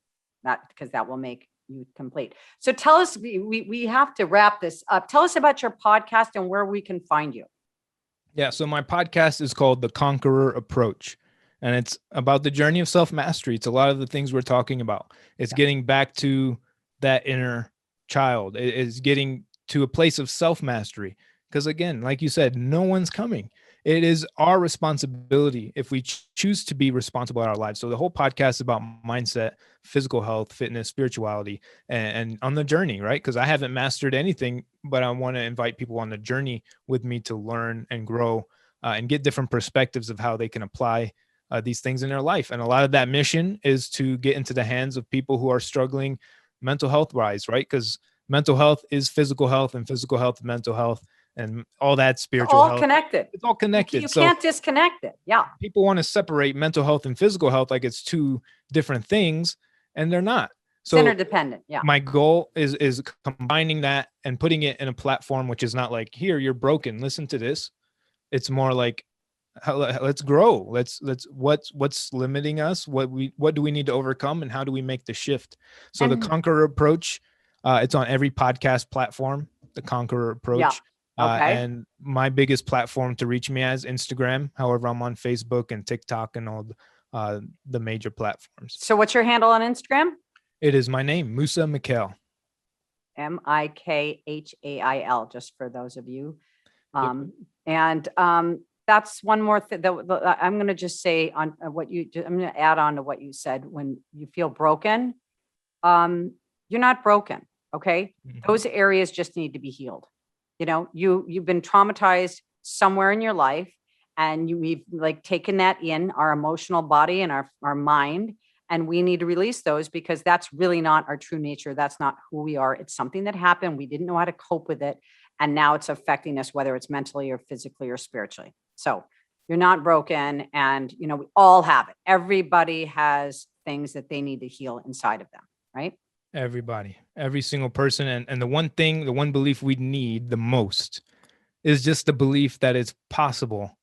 S1: not because that will make you complete. So tell us, we have to wrap this up. Tell us about your podcast and where we can find you.
S2: Yeah. So my podcast is called The Conqueror Approach, and it's about the journey of self-mastery. It's a lot of the things we're talking about. It's getting back to that inner child. It is getting to a place of self-mastery. Because again, like you said, no one's coming. It is our responsibility if we choose to be responsible in our lives. So the whole podcast is about mindset, physical health, fitness, spirituality, and on the journey, right? Because I haven't mastered anything, but I want to invite people on the journey with me to learn and grow and get different perspectives of how they can apply these things in their life. And a lot of that mission is to get into the hands of people who are struggling mental health wise, right? Because mental health is physical health, and physical health is mental health, and all that
S1: It's
S2: spiritual
S1: all
S2: health.
S1: connected.
S2: It's all connected.
S1: You
S2: So
S1: can't disconnect it. Yeah.
S2: people want to separate mental health and physical health like it's two different things, and they're not.
S1: It's
S2: So
S1: interdependent. Yeah.
S2: my goal is combining that and putting it in a platform which is not like, here, you're broken, listen to this. It's more like, let's grow. What's limiting us? What do we need to overcome, and how do we make the shift? So the
S1: And
S2: Conqueror Approach, it's on every podcast platform, the Conqueror
S1: yeah.
S2: Approach.
S1: Okay.
S2: And my biggest platform to reach me as Instagram. However, I'm on Facebook and TikTok and all the major platforms.
S1: So what's your handle on Instagram?
S2: It is my name, Moussa McKell.
S1: MIKHAIL, just for those of you.
S2: Yep.
S1: And that's one more thing that I'm going to just say on what I'm going to add on to what you said. When you feel broken, you're not broken. Okay.
S2: Mhm.
S1: Those areas just need to be healed. You know, you've been traumatized somewhere in your life, and we've like taken that in our emotional body and our mind, and we need to release those, because that's really not our true nature. That's not who we are. It's something that happened. We didn't know how to cope with it, and now it's affecting us, whether it's mentally or physically or spiritually. So you're not broken, and you know, we all have it. Everybody has things that they need to heal inside of them, right?
S2: Everybody, every single person. And the one belief we need the most is just the belief that it's possible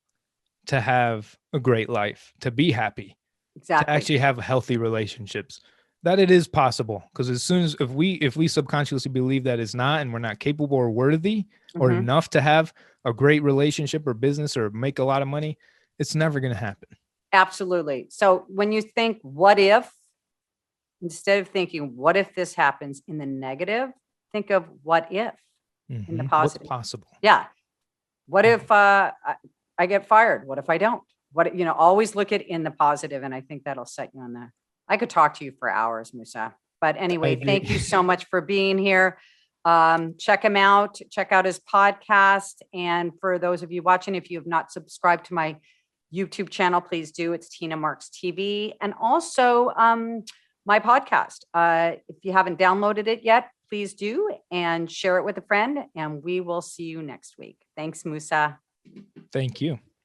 S2: to have a great life, to be happy, to
S1: Exactly.
S2: actually have healthy relationships, that it is possible. Because as soon as if we subconsciously believe that it's not, and we're not capable or worthy or
S1: Mhm.
S2: enough to have a great relationship or business or make a lot of money, it's never going to happen.
S1: Absolutely. So when you think, what if, instead of thinking, what if this happens in the negative, think of what if in the
S2: Mhm. What's
S1: positive.
S2: possible?
S1: Yeah. What if I get fired? What if I don't? Always look at in the positive, and I think that'll set you on the. I could talk to you for hours, Moussa. But anyway,
S2: agree.
S1: thank you so much for being here. Check him out. Check out his podcast. And for those of you watching, if you have not subscribed to my YouTube channel, please do. It's Tina Marks TV, and also my podcast. If you haven't downloaded it yet, please do, and share it with a friend. And we will see you next week. Thanks, Moussa.
S2: Thank you.